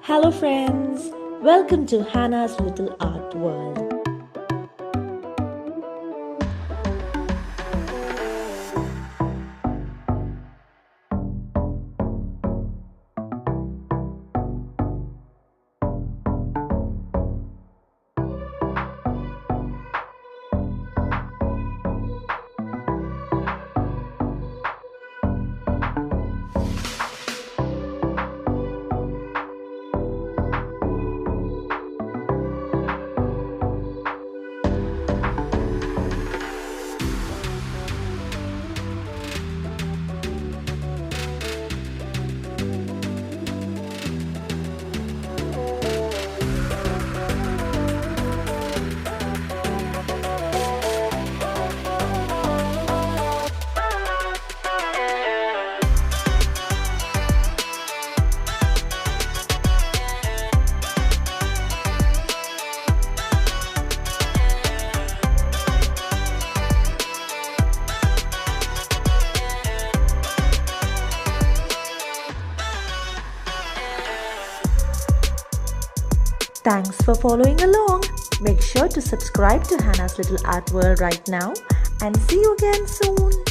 Hello friends, welcome to Hannah's Little Art World. Thanks for following along. Make sure to subscribe to Hannah's Little Art World right now and see you again soon.